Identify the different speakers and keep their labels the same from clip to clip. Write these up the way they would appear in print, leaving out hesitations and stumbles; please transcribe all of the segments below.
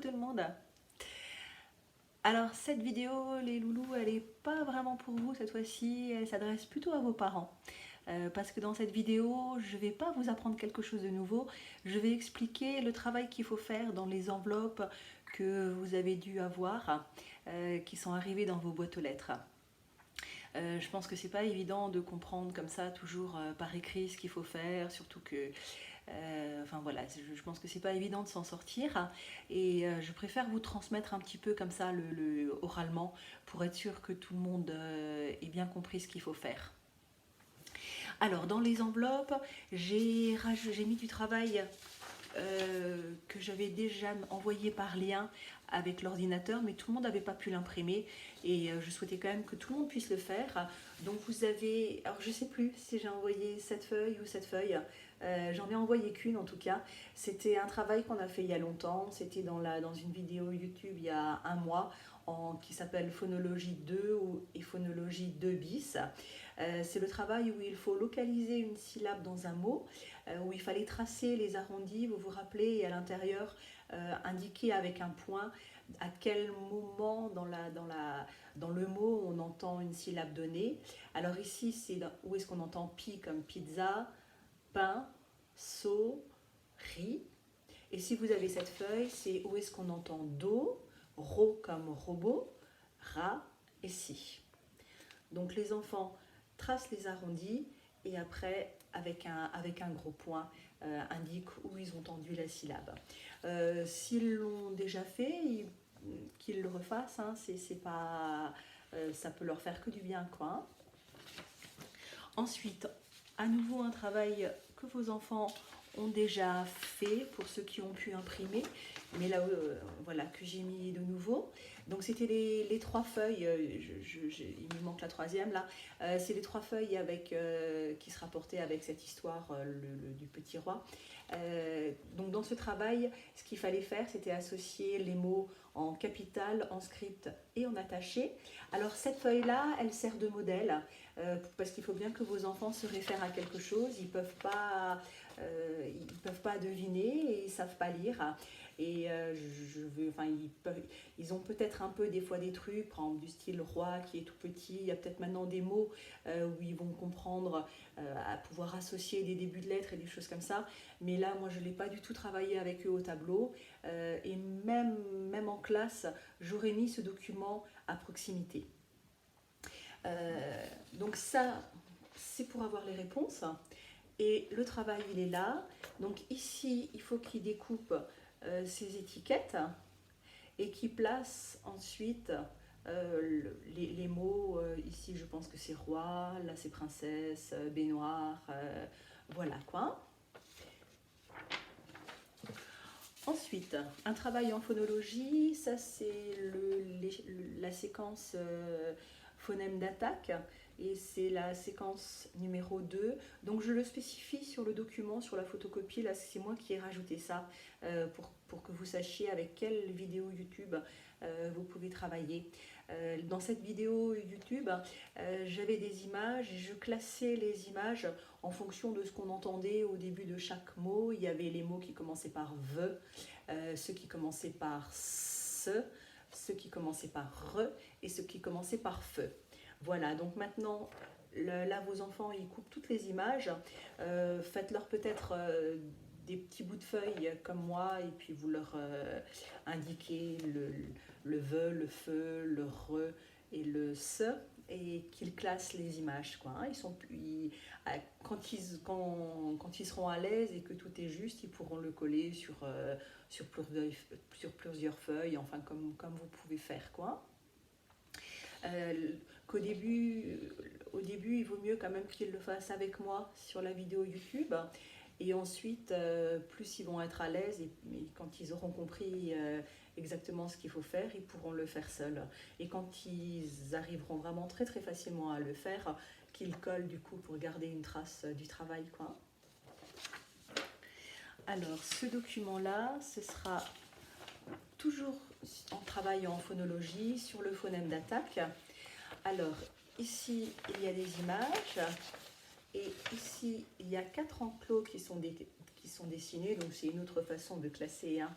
Speaker 1: tout le monde. Alors cette vidéo, les loulous, elle n'est pas vraiment pour vous cette fois-ci, elle s'adresse plutôt à vos parents. Parce que dans cette vidéo, je ne vais pas vous apprendre quelque chose de nouveau, je vais expliquer le travail qu'il faut faire dans les enveloppes que vous avez dû avoir, qui sont arrivées dans vos boîtes aux lettres. Je pense que c'est pas évident de comprendre comme ça toujours par écrit ce qu'il faut faire, surtout que enfin voilà, je pense que c'est pas évident de s'en sortir et je préfère vous transmettre un petit peu comme ça oralement pour être sûr que tout le monde ait bien compris ce qu'il faut faire. Alors dans les enveloppes, j'ai mis du travail que j'avais déjà envoyé par lien avec l'ordinateur, mais tout le monde n'avait pas pu l'imprimer et je souhaitais quand même que tout le monde puisse le faire. Donc vous avez, alors je sais plus si j'ai envoyé cette feuille ou cette feuille, j'en ai envoyé qu'une en tout cas. C'était un travail qu'on a fait il y a longtemps, c'était dans une vidéo YouTube il y a un mois qui s'appelle Phonologie 2 et Phonologie 2 bis. C'est le travail où il faut localiser une syllabe dans un mot, où il fallait tracer les arrondis, vous vous rappelez, et à l'intérieur indiquer avec un point à quel moment dans le mot on entend une syllabe donnée. Alors ici, c'est où est-ce qu'on entend pi comme pizza, pain, seau, riz. Et si vous avez cette feuille, c'est où est-ce qu'on entend do, ro comme robot, ra et si. Donc les enfants tracent les arrondis et après, avec un gros point, indiquent où ils ont entendu la syllabe. S'ils l'ont déjà fait, qu'ils le refassent, hein, c'est pas, ça peut leur faire que du bien, quoi. Ensuite, à nouveau un travail que vos enfants ont déjà fait pour ceux qui ont pu imprimer, mais là voilà que j'ai mis de nouveau. Donc c'était les trois feuilles, il me manque la troisième là, c'est les trois feuilles qui se rapportaient avec cette histoire du petit roi. Donc dans ce travail, ce qu'il fallait faire, c'était associer les mots en capital, en script et en attaché. Alors cette feuille-là, elle sert de modèle, parce qu'il faut bien que vos enfants se réfèrent à quelque chose, ils peuvent pas deviner et ils savent pas lire. Et ils ont peut-être un peu des fois des trucs, par exemple du style roi qui est tout petit. Il y a peut-être maintenant des mots où ils vont comprendre à pouvoir associer des débuts de lettres et des choses comme ça. Mais là, moi, je l'ai pas du tout travaillé avec eux au tableau. Et même en classe, j'aurais mis ce document à proximité. Donc ça, c'est pour avoir les réponses. Et le travail, il est là. Donc ici, il faut qu'il découpe ces étiquettes et qu'il place ensuite les mots. Ici, je pense que c'est roi, là c'est princesse, baignoire, voilà quoi. Ensuite, un travail en phonologie, ça c'est la séquence phonème d'attaque et c'est la séquence numéro 2. Donc je le spécifie sur le document, sur la photocopie, là c'est moi qui ai rajouté ça pour que vous sachiez avec quelle vidéo YouTube vous pouvez travailler. Dans cette vidéo YouTube, j'avais des images et je classais les images en fonction de ce qu'on entendait au début de chaque mot. Il y avait les mots qui commençaient par ve, ceux qui commençaient par se, ceux qui commençaient par re et ceux qui commençaient par feu. Voilà, donc maintenant, là vos enfants ils coupent toutes les images. Faites-leur peut-être des petits bouts de feuilles comme moi et puis vous leur indiquez le ve, le feu, le re et le se et qu'ils classent les images, quoi. Quand ils seront à l'aise et que tout est juste, ils pourront le coller sur plusieurs feuilles, enfin comme vous pouvez faire, quoi. Au début, il vaut mieux quand même qu'ils le fassent avec moi sur la vidéo YouTube. Et ensuite, plus ils vont être à l'aise et quand ils auront compris exactement ce qu'il faut faire, ils pourront le faire seuls. Et quand ils arriveront vraiment très très facilement à le faire, qu'ils collent du coup pour garder une trace du travail, quoi. Alors, ce document-là, ce sera toujours en travaillant en phonologie sur le phonème d'attaque. Alors, ici, il y a des images. Et ici, il y a 4 enclos qui sont dessinés, donc c'est une autre façon de classer, hein.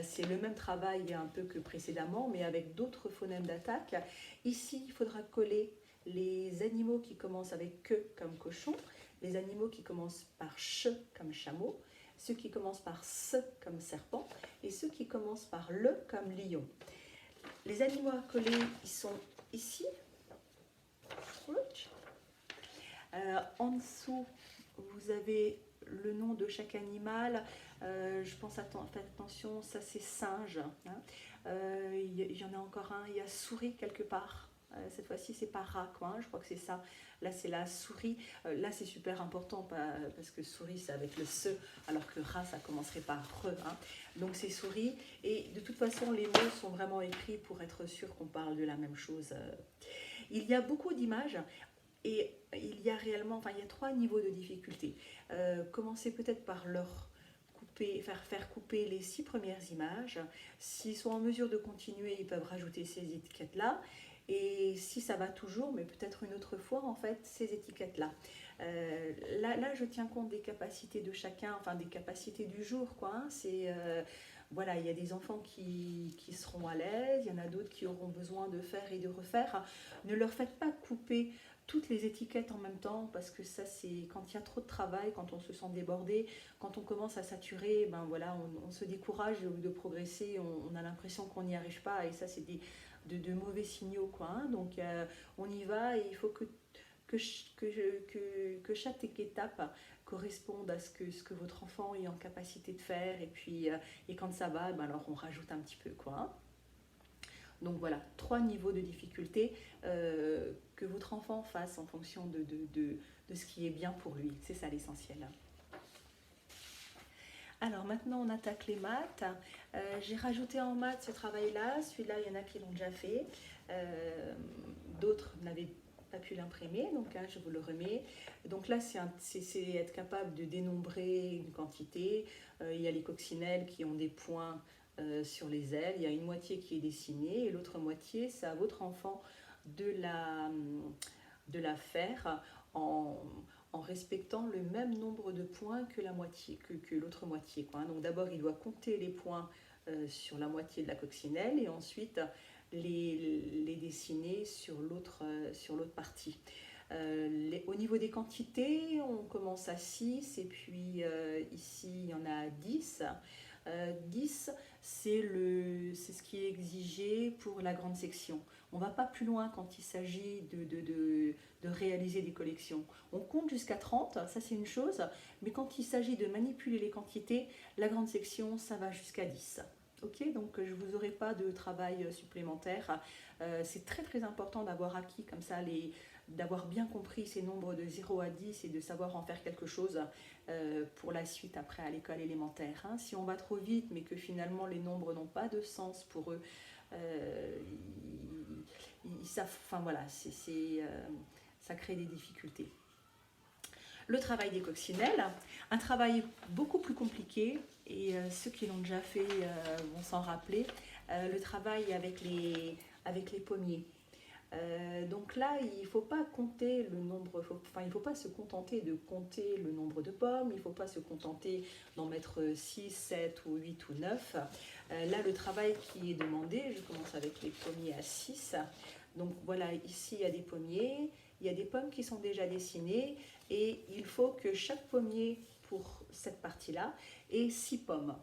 Speaker 1: C'est le même travail un peu que précédemment, mais avec d'autres phonèmes d'attaque. Ici, il faudra coller les animaux qui commencent avec que comme cochon, les animaux qui commencent par ch comme chameau, ceux qui commencent par s comme serpent et ceux qui commencent par le comme lion. Les animaux à coller, ils sont ici. En dessous, vous avez le nom de chaque animal. Je pense, faites attention, ça c'est singe, hein. Il y en a encore un, il y a souris quelque part. Cette fois-ci, c'est pas rat, quoi, hein, je crois que c'est ça. Là, c'est la souris. Là, c'est super important parce que souris, c'est avec le se, alors que rat, ça commencerait par re, hein. Donc, c'est souris. Et de toute façon, les mots sont vraiment écrits pour être sûr qu'on parle de la même chose. Il y a beaucoup d'images. Et il y a réellement, il y a 3 niveaux de difficulté. Commencez peut-être par faire couper les 6 premières images. S'ils sont en mesure de continuer, ils peuvent rajouter ces étiquettes-là. Et si ça va toujours, mais peut-être une autre fois, en fait, ces étiquettes-là. Là, je tiens compte des capacités de chacun, des capacités du jour, quoi, hein. Voilà, il y a des enfants qui seront à l'aise, il y en a d'autres qui auront besoin de faire et de refaire. Ne leur faites pas couper toutes les étiquettes en même temps, parce que ça, c'est quand il y a trop de travail, quand on se sent débordé, quand on commence à saturer, voilà, on se décourage de progresser, on a l'impression qu'on n'y arrive pas, et ça, c'est de mauvais signaux, quoi, hein. Donc, on y va, et il faut que chaque étape corresponde à ce que votre enfant est en capacité de faire, et puis et quand ça va, alors on rajoute un petit peu, quoi, hein. Donc voilà, 3 niveaux de difficulté que votre enfant fasse en fonction de ce qui est bien pour lui. C'est ça l'essentiel. Alors maintenant, on attaque les maths. J'ai rajouté en maths ce travail-là. Celui-là, il y en a qui l'ont déjà fait. D'autres n'avaient pas pu l'imprimer, donc hein, je vous le remets. Donc là, c'est être capable de dénombrer une quantité. Il y a les coccinelles qui ont des points sur les ailes, il y a une moitié qui est dessinée et l'autre moitié, c'est à votre enfant de la faire en respectant le même nombre de points que la moitié, que l'autre moitié, quoi. Donc d'abord, il doit compter les points sur la moitié de la coccinelle et ensuite les dessiner sur l'autre partie. Au niveau des quantités, on commence à 6 et puis ici, il y en a 10. 10, c'est ce qui est exigé pour la grande section. On ne va pas plus loin quand il s'agit de réaliser des collections. On compte jusqu'à 30, ça c'est une chose, mais quand il s'agit de manipuler les quantités, la grande section, ça va jusqu'à 10. Ok, donc je ne vous aurai pas de travail supplémentaire. C'est très très important d'avoir acquis comme ça d'avoir bien compris ces nombres de 0 à 10 et de savoir en faire quelque chose pour la suite après à l'école élémentaire, hein. Si on va trop vite mais que finalement les nombres n'ont pas de sens pour eux, ils savent, voilà, ça crée des difficultés. Le travail des coccinelles, un travail beaucoup plus compliqué, et ceux qui l'ont déjà fait vont s'en rappeler, le travail avec les pommiers. Donc là, il ne faut pas compter le nombre, il ne faut pas se contenter de compter le nombre de pommes, il ne faut pas se contenter d'en mettre 6, 7 ou 8 ou 9. Là, le travail qui est demandé, je commence avec les pommiers à 6. Donc voilà, ici, il y a des pommiers, il y a des pommes qui sont déjà dessinées, et il faut que chaque pommier, pour cette partie-là, ait 6 pommes.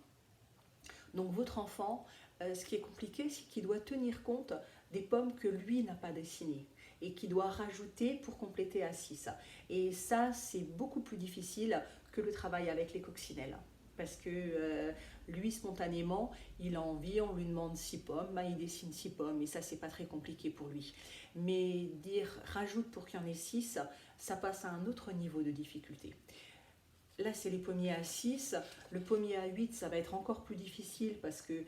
Speaker 1: Donc votre enfant, ce qui est compliqué, c'est qu'il doit tenir compte des pommes que lui n'a pas dessinées et qu'il doit rajouter pour compléter à 6. Et ça, c'est beaucoup plus difficile que le travail avec les coccinelles. Parce que lui, spontanément, il a envie, on lui demande 6 pommes, il dessine 6 pommes, et ça, c'est pas très compliqué pour lui. Mais dire rajoute pour qu'il y en ait 6, ça passe à un autre niveau de difficulté. Là, c'est les pommiers à 6. Le pommier à 8, ça va être encore plus difficile parce que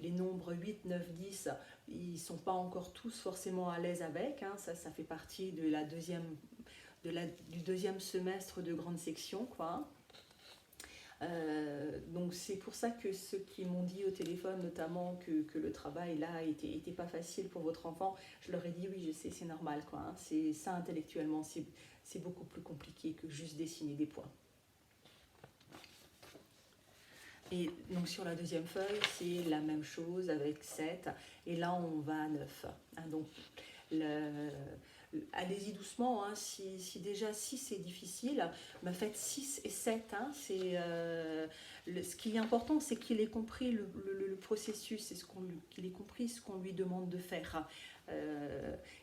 Speaker 1: les nombres 8, 9, 10, ils ne sont pas encore tous forcément à l'aise avec, hein. Ça fait partie du deuxième semestre de grande section, quoi. Donc c'est pour ça que ceux qui m'ont dit au téléphone notamment que le travail là était pas facile pour votre enfant, je leur ai dit oui, je sais, c'est normal, quoi, hein. C'est ça, intellectuellement, c'est beaucoup plus compliqué que juste dessiner des points. Et donc sur la deuxième feuille, c'est la même chose avec 7. Et là, on va à 9. Donc, allez-y doucement. Si déjà 6 est difficile, bah faites 6 et 7. Ce qui est important, c'est qu'il ait compris le processus, qu'il ait compris ce qu'on lui demande de faire.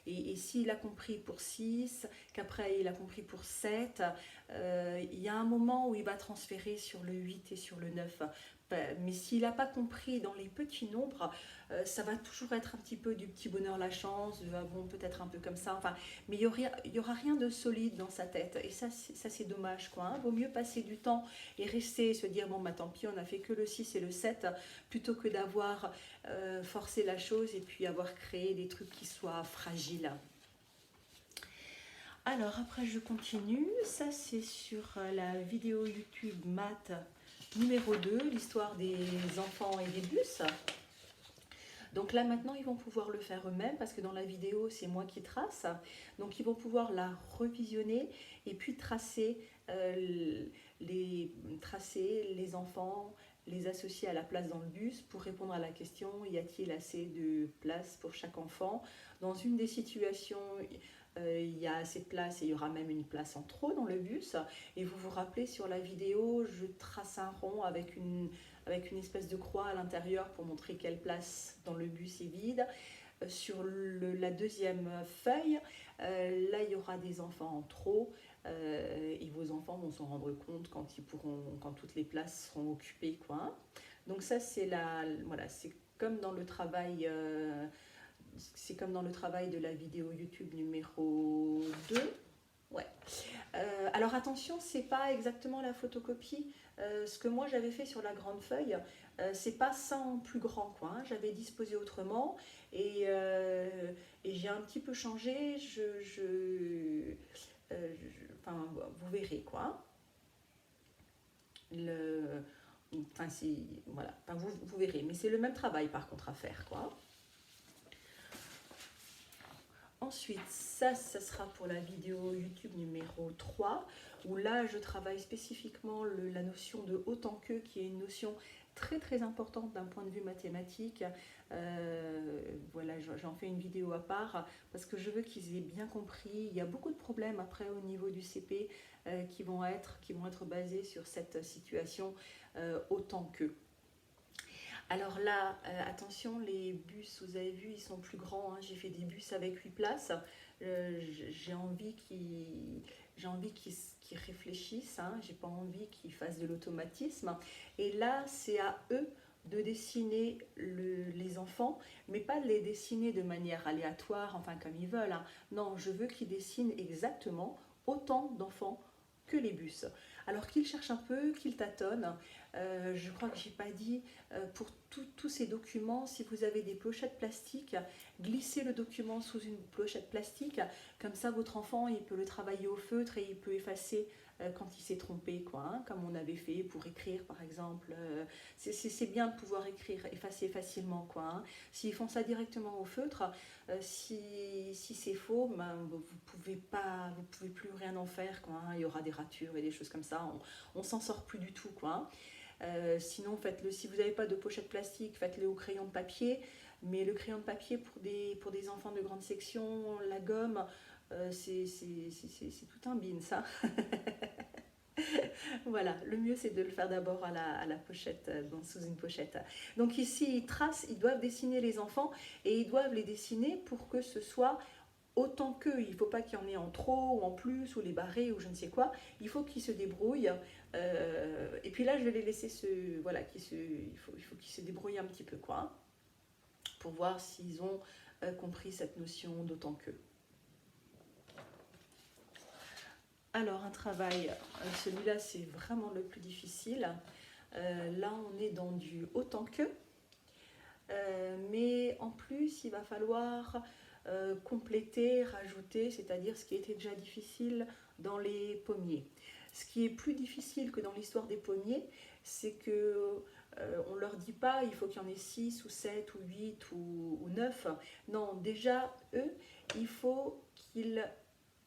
Speaker 1: Et s'il a compris pour 6, qu'après il a compris pour 7, il y a un moment où il va transférer sur le 8 et sur le 9. Mais s'il n'a pas compris dans les petits nombres, ça va toujours être un petit peu du petit bonheur la chance, ah bon, peut-être un peu comme ça, enfin, mais il y aura rien de solide dans sa tête. Et ça c'est dommage, quoi. Vaut mieux passer du temps et rester et se dire, bon, bah tant pis, on a fait que le 6 et le 7, plutôt que d'avoir forcé la chose et puis avoir créé des trucs qui soient fragiles. Alors après je continue, ça c'est sur la vidéo YouTube maths numéro 2, l'histoire des enfants et des bus. Donc là maintenant ils vont pouvoir le faire eux-mêmes parce que dans la vidéo c'est moi qui trace. Donc ils vont pouvoir la revisionner et puis tracer les enfants, les associer à la place dans le bus pour répondre à la question y a-t-il assez de place pour chaque enfant. Dans une des situations, il y a assez de place et il y aura même une place en trop dans le bus. Et vous vous rappelez sur la vidéo, je trace un rond avec une espèce de croix à l'intérieur pour montrer quelle place dans le bus est vide. Sur la deuxième feuille, là il y aura des enfants en trop et vos enfants vont s'en rendre compte quand toutes les places seront occupées, quoi. Donc ça voilà, c'est comme dans le travail. C'est comme dans le travail de la vidéo YouTube numéro 2. Ouais. Alors attention, c'est pas exactement la photocopie. Ce que moi j'avais fait sur la grande feuille, c'est pas ça en plus grand, quoi. J'avais disposé autrement et j'ai un petit peu changé. Enfin, vous verrez, quoi. Enfin, voilà. Enfin, vous verrez. Mais c'est le même travail par contre à faire, quoi. Ensuite, ça sera pour la vidéo YouTube numéro 3, où là, je travaille spécifiquement la notion de autant que, qui est une notion très très importante d'un point de vue mathématique. Voilà, j'en fais une vidéo à part, parce que je veux qu'ils aient bien compris. Il y a beaucoup de problèmes après au niveau du CP qui vont être basés sur cette situation autant que. Alors là, attention, les bus, vous avez vu, ils sont plus grands. J'ai fait des bus avec 8 places. J'ai envie qu'ils réfléchissent. J'ai pas envie qu'ils fassent de l'automatisme. Et là, c'est à eux de dessiner les enfants, mais pas de les dessiner de manière aléatoire, enfin comme ils veulent. Non, je veux qu'ils dessinent exactement autant d'enfants que les bus. Alors qu'ils cherchent un peu, qu'ils tâtonnent. Je crois que j'ai pas dit, pour tous ces documents, si vous avez des pochettes plastiques, glissez le document sous une pochette plastique, comme ça votre enfant il peut le travailler au feutre et il peut effacer quand il s'est trompé, quoi, comme on avait fait pour écrire par exemple. C'est bien de pouvoir effacer facilement, quoi. S'ils font ça directement au feutre, si c'est faux, ben, vous pouvez plus rien en faire, quoi. Il y aura des ratures et des choses comme ça, on s'en sort plus du tout, quoi. Sinon, faites-le. Si vous n'avez pas de pochette plastique, faites-le au crayon de papier. Mais le crayon de papier pour des enfants de grande section, la gomme, c'est tout un bin, ça. Voilà, le mieux c'est de le faire d'abord à la pochette, sous une pochette. Donc ici, ils doivent dessiner les enfants et ils doivent les dessiner pour que ce soit autant qu'eux. Il ne faut pas qu'il y en ait en trop ou en plus ou les barrer ou je ne sais quoi. Il faut qu'ils se débrouillent. Et puis là, je vais les laisser voilà, il faut qu'ils se débrouillent un petit peu, quoi, pour voir s'ils ont compris cette notion d'autant que. Alors un travail, celui-là c'est vraiment le plus difficile. Là on est dans du autant que, mais en plus il va falloir compléter, rajouter, c'est-à-dire ce qui était déjà difficile dans les pommiers. Ce qui est plus difficile que dans l'histoire des pommiers, c'est que on leur dit pas il faut qu'il y en ait 6 ou 7 ou 8 ou 9. Non, déjà eux, il faut qu'ils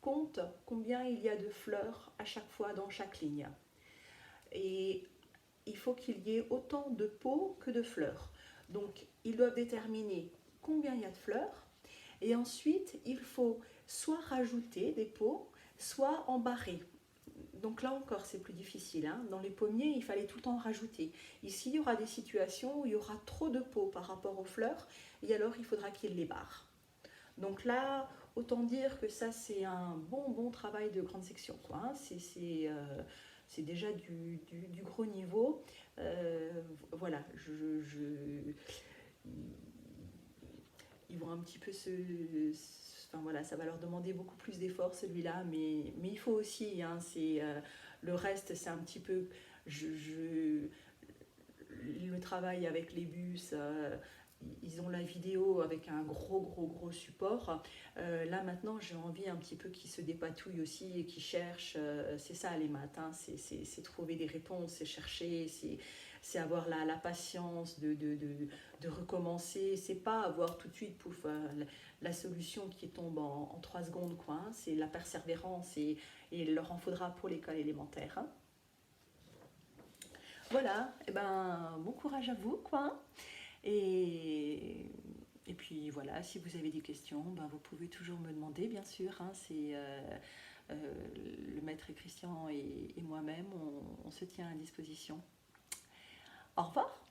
Speaker 1: compte combien il y a de fleurs à chaque fois dans chaque ligne. Et il faut qu'il y ait autant de pots que de fleurs. Donc, ils doivent déterminer combien il y a de fleurs. Et ensuite, il faut soit rajouter des pots, soit embarrer. Donc là encore, c'est plus difficile. Hein. Dans les pommiers, il fallait tout le temps rajouter. Ici, il y aura des situations où il y aura trop de pots par rapport aux fleurs, et alors il faudra qu'il les barre. Donc là, autant dire que ça, c'est un bon travail de grande section. Quoi, hein. C'est déjà du gros niveau. Voilà, ils vont un petit peu enfin voilà, ça va leur demander beaucoup plus d'efforts celui-là, mais il faut aussi, hein, le reste c'est un petit peu, le travail avec les bus, ils ont la vidéo avec un gros support. Là maintenant j'ai envie un petit peu qu'ils se dépatouillent aussi et qu'ils cherchent, c'est ça les maths, hein, c'est trouver des réponses, c'est chercher, c'est avoir la patience de recommencer, c'est pas avoir tout de suite pouf, la solution qui tombe en 3 secondes, quoi, hein, c'est la persévérance et il leur en faudra pour l'école élémentaire. Hein. Voilà, et ben, bon courage à vous, quoi. Et puis voilà, si vous avez des questions, ben, vous pouvez toujours me demander, bien sûr. Hein, le maître Christian et moi-même, on se tient à disposition. Au revoir.